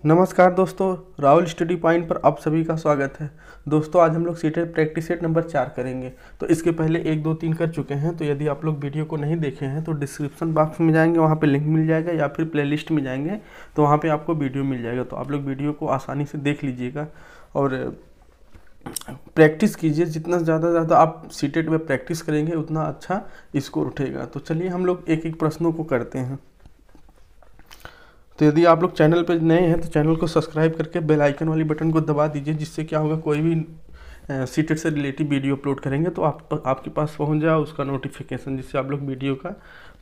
नमस्कार दोस्तों, Rahul study point पर आप सभी का स्वागत है। दोस्तों आज हम लोग सीटेट प्रैक्टिस सेट नंबर 4 करेंगे। तो इसके पहले 1, 2, 3 कर चुके हैं। तो यदि आप लोग वीडियो को नहीं देखे हैं तो डिस्क्रिप्शन बॉक्स में जाएंगे, वहाँ पे लिंक मिल जाएगा, या फिर प्लेलिस्ट में जाएंगे तो वहाँ पे आपको वीडियो मिल जाएगा। तो आप लोग वीडियो को आसानी से देख लीजिएगा और प्रैक्टिस कीजिए। जितना ज़्यादा आप सीटेट में प्रैक्टिस करेंगे उतना अच्छा स्कोर उठेगा। तो चलिए हम लोग एक एक प्रश्नों को करते हैं। तो यदि आप लोग चैनल पर नए हैं तो चैनल को सब्सक्राइब करके बेल आइकन वाली बटन को दबा दीजिए, जिससे क्या होगा, कोई भी सीटेट से रिलेटेड वीडियो अपलोड करेंगे तो आपके पास पहुंच जाए उसका नोटिफिकेशन, जिससे आप लोग वीडियो का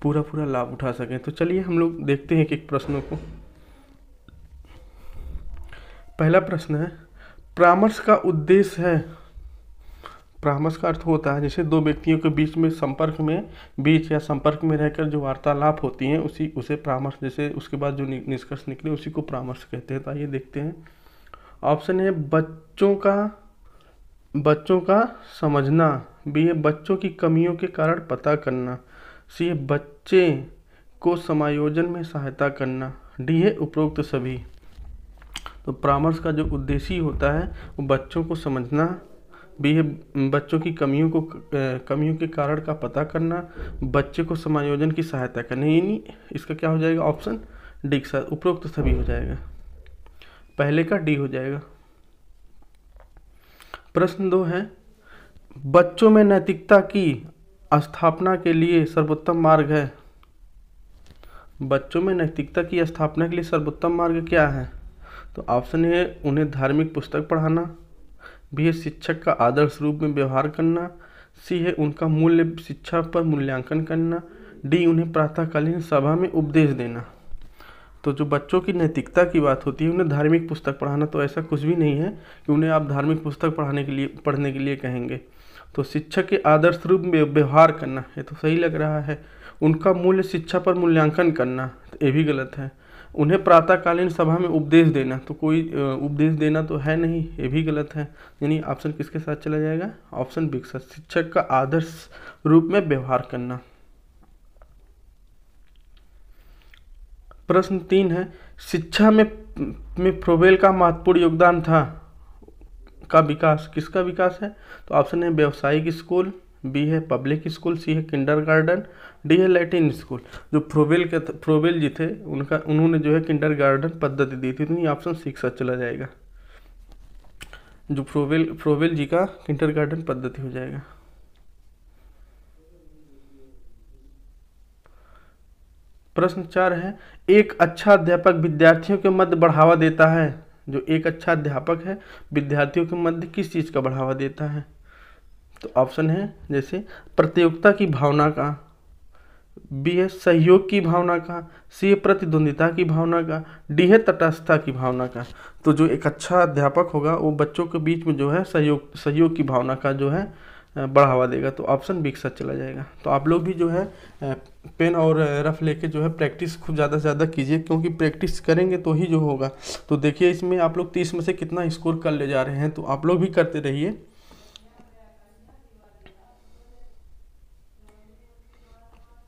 पूरा लाभ उठा सकें। तो चलिए हम लोग देखते हैं एक प्रश्नों को। पहला प्रश्न है, परामर्श का उद्देश्य है। परामर्श का अर्थ होता है जैसे दो व्यक्तियों के बीच में संपर्क में रहकर जो वार्तालाप होती हैं उसे परामर्श, जैसे उसके बाद जो निष्कर्ष निकले उसी को परामर्श कहते हैं। तो आइए देखते हैं। ऑप्शन है बच्चों का समझना, बी है बच्चों की कमियों के कारण पता करना, सी है बच्चे को समायोजन में सहायता करना, डी है उपरोक्त सभी। तो परामर्श का जो उद्देश्य होता है वो बच्चों को समझना, बी है बच्चों की कमियों के कारण का पता करना, बच्चे को समायोजन की सहायता करना। यानी इसका क्या हो जाएगा, ऑप्शन डी के साथ उपरोक्त सभी हो जाएगा, पहले का डी हो जाएगा। प्रश्न 2 है, बच्चों में नैतिकता की स्थापना के लिए सर्वोत्तम मार्ग है। बच्चों में नैतिकता की स्थापना के लिए सर्वोत्तम मार्ग क्या है? तो ऑप्शन है उन्हें धार्मिक पुस्तक पढ़ाना, बी है शिक्षक का आदर्श रूप में व्यवहार करना, सी है उनका मूल्य शिक्षा पर मूल्यांकन करना, डी उन्हें प्रातःकालीन सभा में उपदेश देना। तो जो बच्चों की नैतिकता की बात होती है उन्हें धार्मिक पुस्तक पढ़ाना, तो ऐसा कुछ भी नहीं है कि उन्हें आप धार्मिक पुस्तक पढ़ने के लिए कहेंगे। तो शिक्षक के आदर्श रूप में व्यवहार करना, ये तो सही लग रहा है। उनका मूल्य शिक्षा पर मूल्यांकन करना, तो ये भी गलत है। उन्हें प्रातःकालीन सभा में उपदेश देना, तो कोई उपदेश देना तो है नहीं, ये भी गलत है। यानी ऑप्शन किसके साथ चला जाएगा, ऑप्शन बी के साथ, शिक्षक का आदर्श रूप में व्यवहार करना। प्रश्न 3 है, शिक्षा में फ्रोबेल का महत्वपूर्ण योगदान था का विकास, किसका विकास है? तो ऑप्शन है व्यावसायिक स्कूल, बी है पब्लिक स्कूल, सी है किंडरगार्टन, डी है लैटिन स्कूल। जो फ्रोबेल जी थे उन्होंने जो है किंडरगार्टन पद्धति दी थी, तो ये ऑप्शन सी के साथ चला जाएगा। जो फ्रोबेल जी का किंडरगार्टन पद्धति हो जाएगा। प्रश्न 4 है, एक अच्छा अध्यापक विद्यार्थियों के मध्य बढ़ावा देता है। जो एक अच्छा अध्यापक है विद्यार्थियों के मध्य किस चीज़ का बढ़ावा देता है? तो ऑप्शन है जैसे प्रतियोगिता की भावना का, बी है सहयोग की भावना का, सी है प्रतिद्वंदिता की भावना का, डी है तटस्थता की भावना का। तो जो एक अच्छा अध्यापक होगा वो बच्चों के बीच में जो है सहयोग की भावना का जो है बढ़ावा देगा। तो ऑप्शन बी के साथ चला जाएगा। तो आप लोग भी जो है पेन और रफ लेके जो है प्रैक्टिस खूब ज़्यादा से ज़्यादा कीजिए, क्योंकि प्रैक्टिस करेंगे तो ही जो होगा। तो देखिए इसमें आप लोग 30 में से कितना स्कोर कर ले जा रहे हैं, तो आप लोग भी करते रहिए।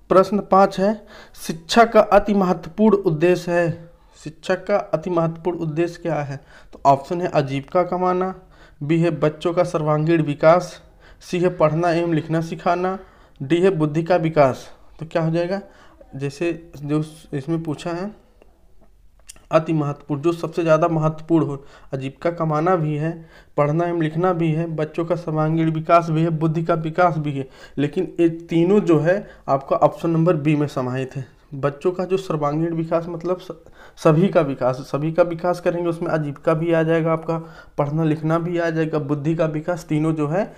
प्रश्न 5 है, शिक्षा का अति महत्वपूर्ण उद्देश्य है। शिक्षक का अति महत्वपूर्ण उद्देश्य क्या है? तो ऑप्शन है आजीविका कमाना, बी है बच्चों का सर्वांगीण विकास, सी है पढ़ना एवं लिखना सिखाना, डी है बुद्धि का विकास। तो क्या हो जाएगा, जैसे जो इसमें पूछा है अति महत्वपूर्ण, जो सबसे ज़्यादा महत्वपूर्ण हो, आजीविका कमाना भी है, पढ़ना एवं लिखना भी है, बच्चों का सर्वांगीण विकास भी है, बुद्धि का विकास भी है। लेकिन ये तीनों जो है आपका ऑप्शन नंबर बी में समाहित है। बच्चों का जो सर्वांगीण विकास मतलब सभी का विकास करेंगे, उसमें आजीविका भी आ जाएगा, आपका पढ़ना लिखना भी आ जाएगा, बुद्धि का विकास, तीनों जो है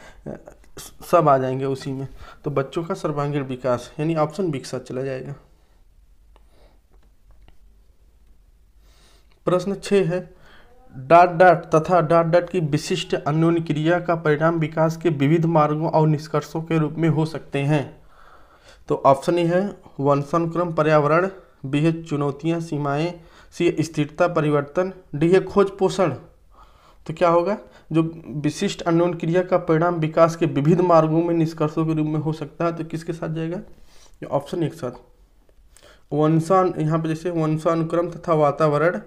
सब आ जाएंगे उसी में। तो बच्चों का सर्वांगीण विकास यानी ऑप्शन बी के साथ चला जाएगा। प्रश्न 6 है, डॉट तथा डॉट की विशिष्ट अन्योन्य क्रिया का परिणाम विकास के विविध मार्गों और निष्कर्षों के रूप में हो सकते हैं। तो ऑप्शन ए है वंशानुक्रम पर्यावरण, बी है चुनौतियां सीमाएं, सी है स्थिरता परिवर्तन, डी है खोज पोषण। तो क्या होगा, जो विशिष्ट अन्योन्य क्रिया का परिणाम विकास के विविध मार्गों में निष्कर्षों के रूप में हो सकता है, तो किसके साथ जाएगा, ऑप्शन एक साथ यहाँ पे जैसे वंशानुक्रम तथा वातावरण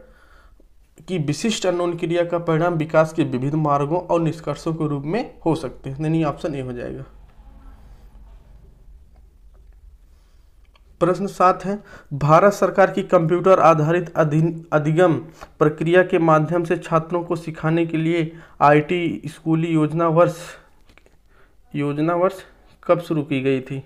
कि विशिष्ट अननोन क्रिया का परिणाम विकास के विविध मार्गों और निष्कर्षों के रूप में हो सकते हैं। यानी ऑप्शन ए हो जाएगा। प्रश्न 7 है, भारत सरकार की कंप्यूटर आधारित अधिगम प्रक्रिया के माध्यम से छात्रों को सिखाने के लिए आईटी स्कूली योजना वर्ष कब शुरू की गई थी?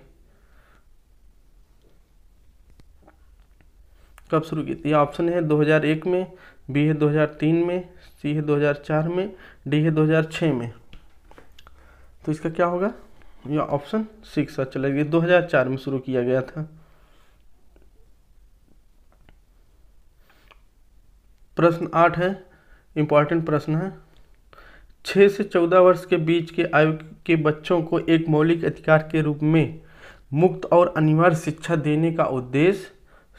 कब शुरू की थी? ऑप्शन है 2001 में, बी है 2003 में, सी है 2004 में, डी है 2006 में। तो इसका क्या होगा? यह ऑप्शन 6 सच चलेगी। 2004 में शुरू किया गया था। प्रश्न 8 है, इंपॉर्टेंट प्रश्न है। 6 से 14 वर्ष के बीच के आयु के बच्चों को एक मौलिक अधिकार के रूप में मुक्त और अनिवार्य शिक्षा देने का उद्देश्य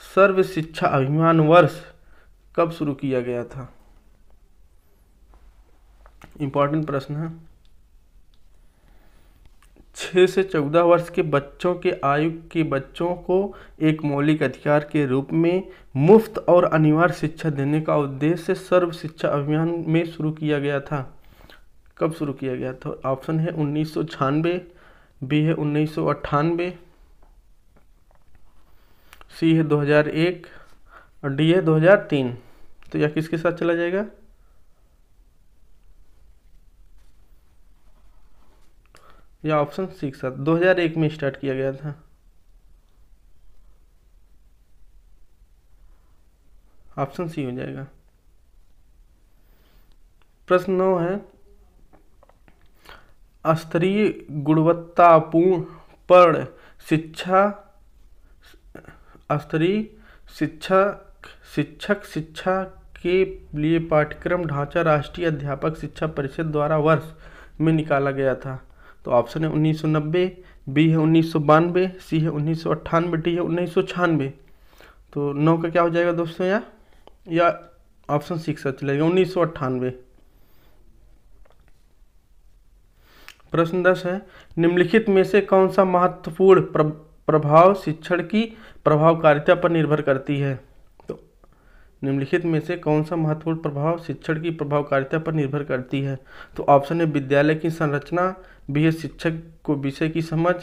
सर्व शिक्षा अभियान वर्ष कब शुरू किया गया था? इंपॉर्टेंट प्रश्न है। 6 से 14 वर्ष के बच्चों के आयु के बच्चों को एक मौलिक अधिकार के रूप में मुफ्त और अनिवार्य शिक्षा देने का उद्देश्य सर्व शिक्षा अभियान में शुरू किया गया था। कब शुरू किया गया था? ऑप्शन है 1996, बी है 1998, सी है 2001 और डी है 2003। तो यह किसके साथ चला जाएगा? या ऑप्शन 6 2001 में स्टार्ट किया गया था। ऑप्शन सी हो जाएगा। प्रश्न 9 है, स्तरीय गुणवत्तापूर्ण शिक्षा स्तरीय शिक्षक शिक्षा के लिए पाठ्यक्रम ढांचा राष्ट्रीय अध्यापक शिक्षा परिषद द्वारा वर्ष में निकाला गया था। तो ऑप्शन है 1990, बी है 1992, सी है 1998, डी है 1996। तो 9 का क्या हो जाएगा दोस्तों? या ऑप्शन 6 चलेगा 1998। प्रश्न 10 है, निम्नलिखित में से कौन सा महत्वपूर्ण प्रभाव शिक्षण की प्रभावकारिता पर निर्भर करती है? तो निम्नलिखित में से कौन सा महत्वपूर्ण प्रभाव शिक्षण की प्रभावकारिता पर निर्भर करती है? तो ऑप्शन है विद्यालय की संरचना, बी है शिक्षक को विषय की समझ,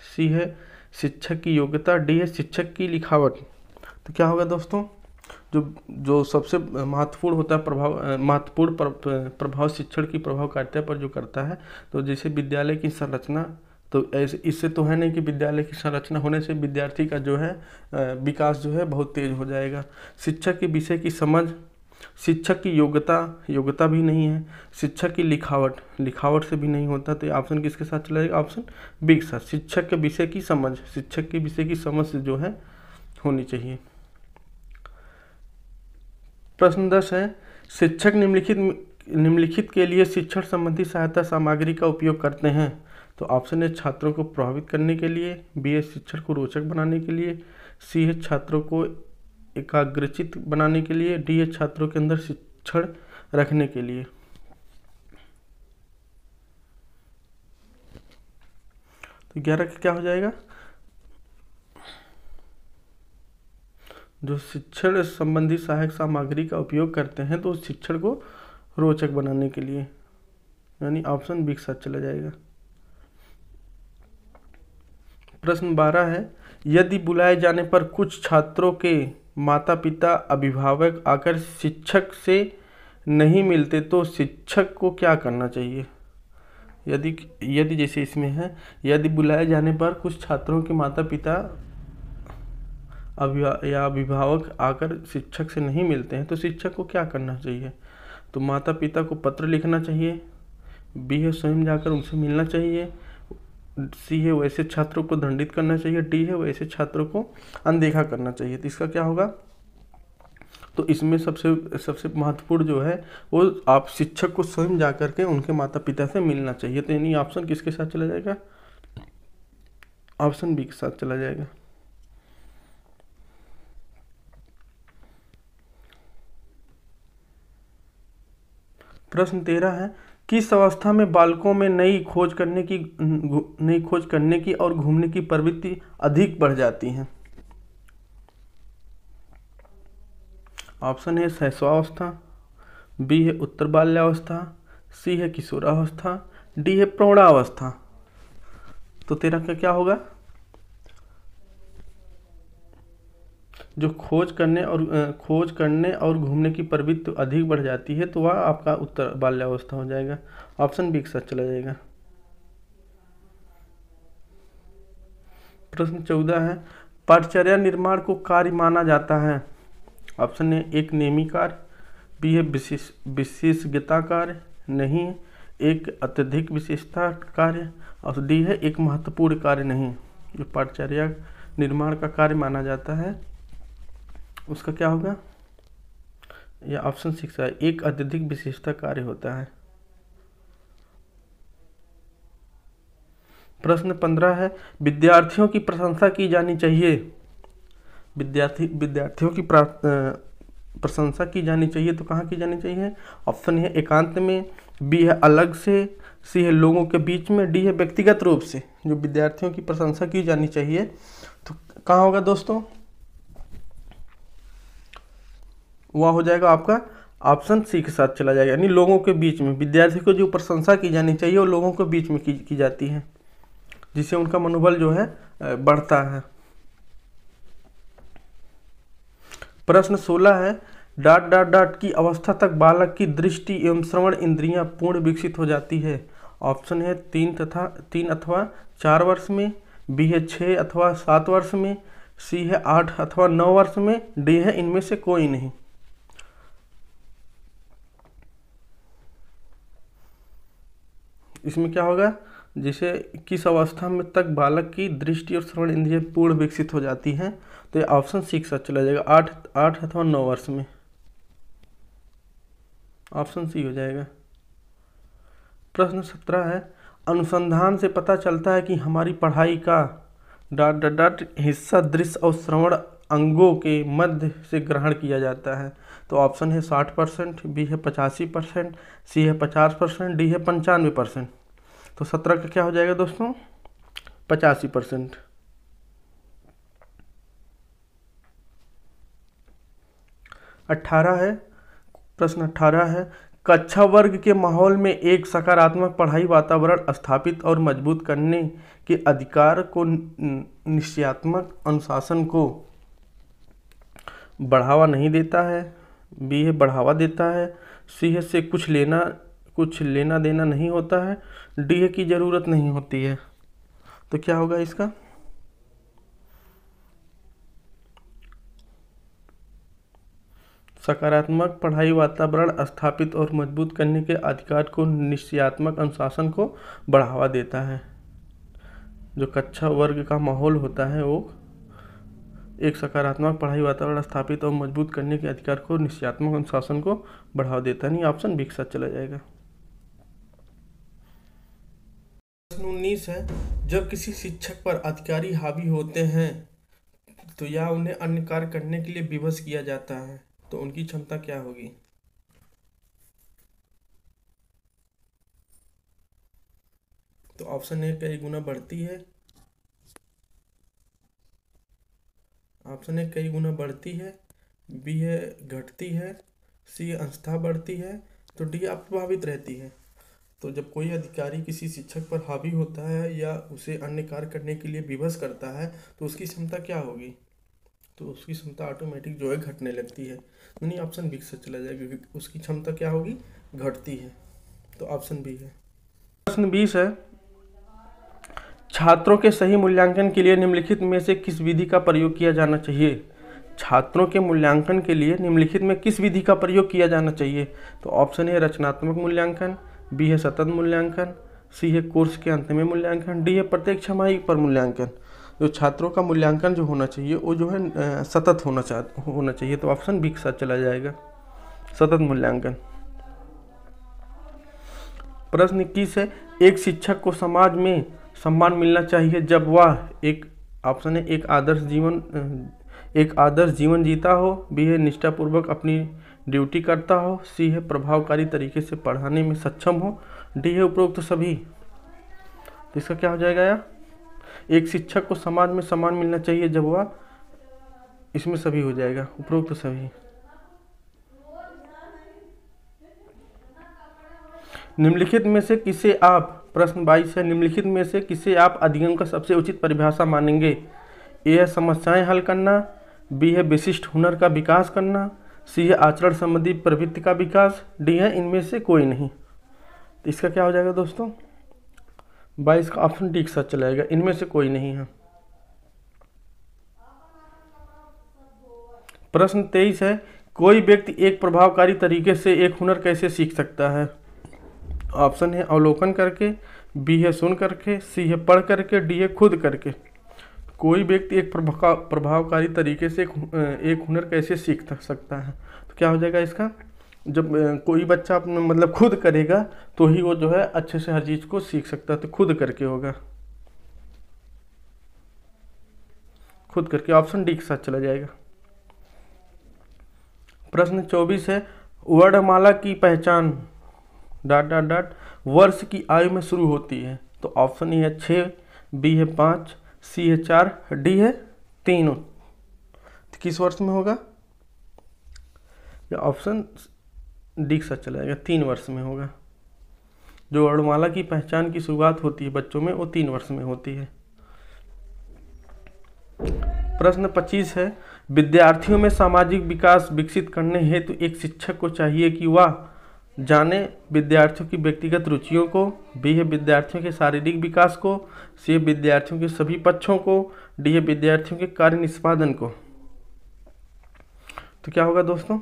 सी है शिक्षक की योग्यता, डी है शिक्षक की लिखावट। तो क्या होगा दोस्तों? जो सबसे महत्वपूर्ण होता है महत्वपूर्ण प्रभाव शिक्षण की प्रभावकारिता पर जो करता है, तो जैसे विद्यालय की संरचना, तो ऐसे इससे तो है नहीं कि विद्यालय की संरचना होने से विद्यार्थी का जो है विकास जो है बहुत तेज हो जाएगा। शिक्षक के विषय की समझ, शिक्षक की योग्यता भी नहीं है, शिक्षक की लिखावट से भी नहीं होता। तो ऑप्शन किसके साथ चलेगा? ऑप्शन बी के साथ, शिक्षक के विषय की समझ से जो है होनी चाहिए। प्रश्न 10 है, शिक्षक निम्नलिखित के लिए शिक्षण संबंधी सहायता सामग्री का उपयोग करते हैं। तो ऑप्शन है छात्रों को प्रभावित करने के लिए, बी है शिक्षण को रोचक बनाने के लिए, सी है छात्रों को एकाग्रचित बनाने के लिए, डी है छात्रों के अंदर शिक्षण रखने के लिए। तो 11 का क्या हो जाएगा? जो शिक्षण संबंधी सहायक सामग्री का उपयोग करते हैं तो उस शिक्षण को रोचक बनाने के लिए, यानी ऑप्शन बी के साथ चला जाएगा। प्रश्न 12 है, यदि बुलाए जाने पर कुछ छात्रों के माता पिता अभिभावक आकर शिक्षक से नहीं मिलते तो शिक्षक को क्या करना चाहिए? यदि जैसे इसमें है, यदि बुलाए जाने पर कुछ छात्रों के माता पिता या अभिभावक आकर शिक्षक से नहीं मिलते हैं तो शिक्षक को क्या करना चाहिए? तो माता पिता को पत्र लिखना चाहिए, बी है स्वयं जाकर उनसे मिलना चाहिए, सी है वैसे छात्रों को दंडित करना चाहिए, डी है वैसे छात्रों को अनदेखा करना चाहिए। तो इसका क्या होगा? तो इसमें सबसे महत्वपूर्ण जो है वो आप शिक्षक को स्वयं जाकर के उनके माता पिता से मिलना चाहिए। तो यानी ऑप्शन किसके साथ चला जाएगा? ऑप्शन बी के साथ चला जाएगा। प्रश्न 13 है, किस अवस्था में बालकों में नई खोज करने की और घूमने की प्रवृत्ति अधिक बढ़ जाती है? ऑप्शन है शैशवावस्था, बी है उत्तर बाल्यावस्था, सी है किशोरावस्था, डी है प्रौढ़ावस्था। तो तेरा क्या होगा? जो खोज करने और घूमने की प्रवृत्ति अधिक बढ़ जाती है तो वह आपका उत्तर बाल्यावस्था हो जाएगा। ऑप्शन बी के साथ चला जाएगा। प्रश्न 14 है, परिचर्या निर्माण को कार्य माना जाता है। ऑप्शन ए एक नेमी कार्य, बी है विशेषज्ञता कार्य, नहीं एक अत्यधिक विशेषता कार्य, और डी है एक महत्वपूर्ण कार्य नहीं। जो परिचर्या निर्माण का कार्य माना जाता है उसका क्या होगा? या ऑप्शन 6 है एक अत्यधिक विशेषता कार्य होता है। प्रश्न 15 है, विद्यार्थियों की प्रशंसा की जानी चाहिए। विद्यार्थियों की प्रशंसा की जानी चाहिए तो कहाँ की जानी चाहिए? ऑप्शन है एकांत में, बी है अलग से, सी है लोगों के बीच में, डी है व्यक्तिगत रूप से। जो विद्यार्थियों की प्रशंसा की जानी चाहिए तो कहाँ होगा दोस्तों? वह हो जाएगा आपका ऑप्शन सी के साथ चला जाएगा, यानी लोगों के बीच में। विद्यार्थी को जो प्रशंसा की जानी चाहिए वो लोगों के बीच में की जाती है, जिससे उनका मनोबल जो है बढ़ता है। प्रश्न 16 है, डॉट डॉट डॉट की अवस्था तक बालक की दृष्टि एवं श्रवण इंद्रियां पूर्ण विकसित हो जाती है। ऑप्शन है 3 अथवा 4 वर्ष में, बी है 6 अथवा 7 वर्ष में, सी है 8 अथवा 9 वर्ष में, डी है इनमें से कोई नहीं। इसमें क्या होगा? जिसे किस अवस्था में तक बालक की दृष्टि और श्रवण इंद्रिय पूर्ण विकसित हो जाती हैं, तो ये ऑप्शन 6 साथ चला जाएगा, 8 अथवा 9 वर्ष में। ऑप्शन सी हो जाएगा। प्रश्न 17 है, अनुसंधान से पता चलता है कि हमारी पढ़ाई का डॉट डॉट डॉट हिस्सा दृश्य और श्रवण अंगों के मध्य से ग्रहण किया जाता है। तो ऑप्शन है 60%, बी है 85%, सी है 50%, डी है 95%। तो 17 का क्या हो जाएगा दोस्तों? 85%। प्रश्न 18 है, कक्षा वर्ग के माहौल में एक सकारात्मक पढ़ाई वातावरण स्थापित और मजबूत करने के अधिकार को निश्चयात्मक अनुशासन को बढ़ावा नहीं देता है, बी है बढ़ावा देता है, सी है से कुछ लेना देना नहीं होता है, डी है की ज़रूरत नहीं होती है। तो क्या होगा इसका? सकारात्मक पढ़ाई वातावरण स्थापित और मजबूत करने के अधिकार को निश्चयात्मक अनुशासन को बढ़ावा देता है। जो कक्षा वर्ग का माहौल होता है वो एक सकारात्मक पढ़ाई वातावरण स्थापित और मजबूत करने के अधिकार को निश्चयात्मक अनुशासन को बढ़ावा देता है। नहीं, ऑप्शन बी के साथ चला जाएगा। प्रश्न 19 है, जब किसी शिक्षक पर अधिकारी हावी होते हैं तो या उन्हें अन्य कार्य करने के लिए विवश किया जाता है तो उनकी क्षमता क्या होगी? तो ऑप्शन ए कई गुना बढ़ती है, ऑप्शन ए कई गुना बढ़ती है, बी है घटती है, सी अंशतः बढ़ती है, तो डी अप्रभावित रहती है। तो जब कोई अधिकारी किसी शिक्षक पर हावी होता है या उसे अन्य कार्य करने के लिए विवश करता है तो उसकी क्षमता क्या होगी? तो उसकी क्षमता ऑटोमेटिक जो है घटने लगती है। नहीं, ऑप्शन बी से चला जाएगा क्योंकि उसकी क्षमता क्या होगी? घटती है। तो ऑप्शन बी है। प्रश्न 20 है, छात्रों के सही मूल्यांकन के लिए निम्नलिखित में से किस विधि का प्रयोग किया जाना चाहिए? छात्रों के मूल्यांकन के लिए निम्नलिखित में किस विधि का प्रयोग किया जाना चाहिए? तो ऑप्शन है रचनात्मक मूल्यांकन, बी है सतत मूल्यांकन, सी है कोर्स के अंत में मूल्यांकन, डी है प्रत्येक छमाही पर मूल्यांकन। जो छात्रों का मूल्यांकन जो होना चाहिए वो जो है सतत होना चाहिए। तो ऑप्शन बी के साथ चला जाएगा, सतत मूल्यांकन। प्रश्न 21 है, एक शिक्षक को समाज में सम्मान मिलना चाहिए जब वह ऑप्शन है एक आदर्श जीवन जीता हो, बी है निष्ठापूर्वक अपनी ड्यूटी करता हो, सी है प्रभावकारी तरीके से पढ़ाने में सक्षम हो, डी है उपरोक्त सभी। तो इसका क्या हो जाएगा यार? एक शिक्षक को समाज में सम्मान मिलना चाहिए जब वह, इसमें सभी हो जाएगा, उपरोक्त सभी। निम्नलिखित में से किसे आप, प्रश्न 22 है, निम्नलिखित में से किसे आप अधिगम का सबसे उचित परिभाषा मानेंगे? ए है समस्याएं हल करना, बी है विशिष्ट हुनर का विकास करना, सी है आचरण संबंधी प्रवृत्ति का विकास, डी है इनमें से कोई नहीं। तो इसका क्या हो जाएगा दोस्तों? 22 का ऑप्शन डी के साथ चला जाएगा, इनमें से कोई नहीं है। प्रश्न 23 है, कोई व्यक्ति एक प्रभावकारी तरीके से एक हुनर कैसे सीख सकता है? ऑप्शन है अवलोकन करके, बी है सुन करके, सी है पढ़ करके, डी है खुद करके। कोई व्यक्ति एक प्रभावकारी तरीके से एक हुनर कैसे सीख सकता है? तो क्या हो जाएगा इसका? जब कोई बच्चा अपने मतलब खुद करेगा तो ही वो जो है अच्छे से हर चीज़ को सीख सकता है, तो खुद करके होगा, खुद करके, ऑप्शन डी के साथ चला जाएगा। प्रश्न 24 है, वर्णमाला की पहचान ... वर्ष की आयु में शुरू होती है। तो ऑप्शन ए है 6, बी है 5, सी है 4, डी है 3। तो किस वर्ष में होगा? ऑप्शन डी के साथ चला जाएगा, 3 वर्ष में होगा। जो वर्णमाला की पहचान की शुरुआत होती है बच्चों में वो 3 वर्ष में होती है। प्रश्न 25 है, विद्यार्थियों में सामाजिक विकास विकसित करने हेतु एक शिक्षक को चाहिए कि वह जाने विद्यार्थियों की व्यक्तिगत रुचियों को, बी है विद्यार्थियों के शारीरिक विकास को, सी है विद्यार्थियों के सभी पक्षों को, डी है विद्यार्थियों के कार्य निष्पादन को। तो क्या होगा दोस्तों?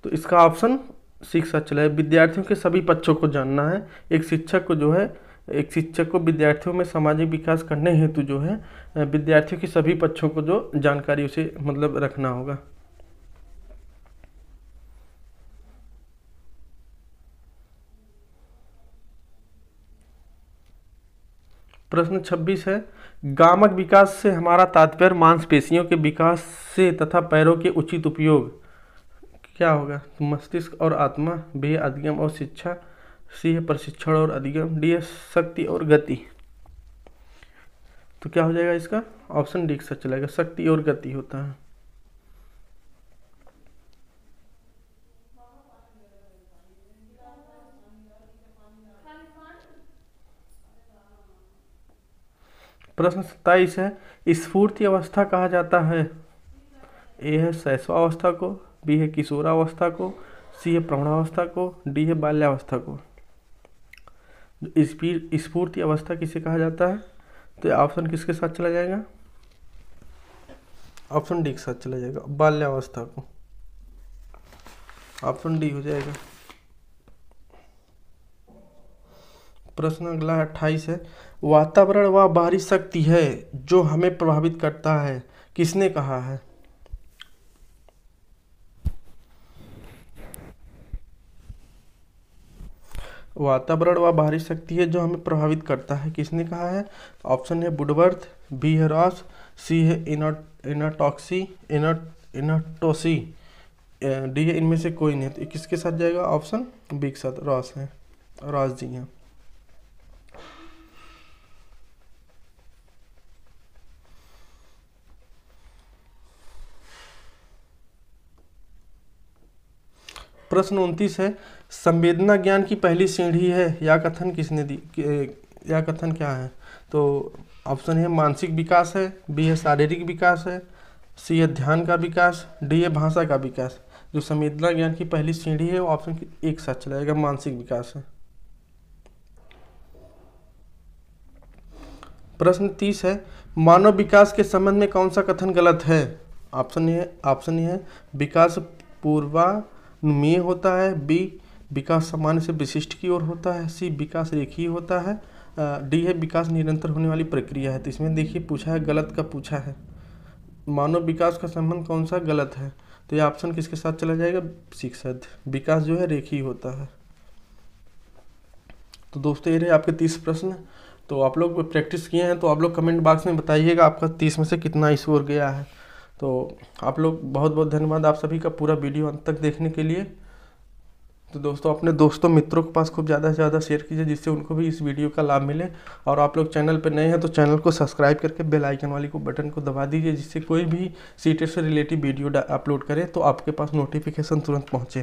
तो इसका ऑप्शन सी के साथ चला है, विद्यार्थियों के सभी पक्षों को जानना है। एक शिक्षक को जो है, एक शिक्षक को विद्यार्थियों में सामाजिक विकास करने हेतु जो है विद्यार्थियों के सभी पक्षों को जो जानकारी उसे मतलब रखना होगा। प्रश्न 26 है, गामक विकास से हमारा तात्पर्य मांसपेशियों के विकास से तथा पैरों के उचित उपयोग। क्या होगा? तो मस्तिष्क और आत्मा, बी है अधिगम और शिक्षा, सी है प्रशिक्षण और अधिगम, डी है शक्ति और गति। तो क्या हो जाएगा इसका? ऑप्शन डी के साथ चलेगा, शक्ति और गति होता है। प्रश्न 27 है, स्फूर्ति अवस्था कहा जाता है। ए है शैशवावस्था को, बी है किशोरावस्था को, सी है प्रौढ़ावस्था को, डी है बाल्यावस्था को। स्फूर्ति अवस्था किसे कहा जाता है? तो ऑप्शन किसके साथ चला जाएगा? ऑप्शन डी के साथ चला जाएगा, बाल्यावस्था को। ऑप्शन डी हो जाएगा। प्रश्न अगला 28 है, वातावरण वह बाहरी शक्ति है जो हमें प्रभावित करता है, किसने कहा है? वातावरण वह बाहरी शक्ति है जो हमें प्रभावित करता है, किसने कहा है? ऑप्शन है वुडवर्थ, बी है रॉस, सी है इनाटोसी, डी है इनमें से कोई नहीं। तो किसके साथ जाएगा? ऑप्शन बी के साथ, रॉस है, रॉस जी हैं। प्रश्न 29 है, संवेदना ज्ञान की पहली सीढ़ी है, या कथन किसने दी, या कथन क्या है? तो ऑप्शन है मानसिक विकास है, बी है शारीरिक विकास है, सी है ध्यान का विकास, डी है भाषा का विकास। जो संवेदना ज्ञान की पहली सीढ़ी है वो ऑप्शन एक साथ चलाएगा, मानसिक विकास है। प्रश्न 30 है, मानव विकास के संबंध में कौन सा कथन गलत है? ऑप्शन है विकास पूर्वानुमेय होता है, बी विकास सामान्य से विशिष्ट की ओर होता है, सी विकास रेखीय होता है, डी है विकास निरंतर होने वाली प्रक्रिया है। तो इसमें देखिए पूछा है, गलत का पूछा है, मानव विकास का संबंध कौन सा गलत है? तो ये ऑप्शन किसके साथ चला जाएगा? सी के साथ, विकास जो है रेखीय होता है। तो दोस्तों ये रहे आपके 30 प्रश्न। तो आप लोग प्रैक्टिस किए हैं तो आप लोग कमेंट बॉक्स में बताइएगा आपका 30 में से कितना स्कोर गया है। तो आप लोग बहुत बहुत धन्यवाद आप सभी का पूरा वीडियो अंत तक देखने के लिए। तो दोस्तों अपने दोस्तों मित्रों के पास खूब ज़्यादा से ज़्यादा शेयर कीजिए जिससे उनको भी इस वीडियो का लाभ मिले। और आप लोग चैनल पर नए हैं तो चैनल को सब्सक्राइब करके बेल आइकन वाली को बटन को दबा दीजिए जिससे कोई भी सीटेट से रिलेटेड वीडियो अपलोड करे तो आपके पास नोटिफिकेशन तुरंत पहुँचे।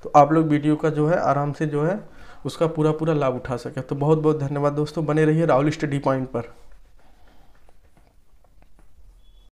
तो आप लोग वीडियो का जो है आराम से जो है उसका पूरा पूरा लाभ उठा सके। तो बहुत बहुत धन्यवाद दोस्तों, बने रहिए राहुल स्टडी पॉइंट पर।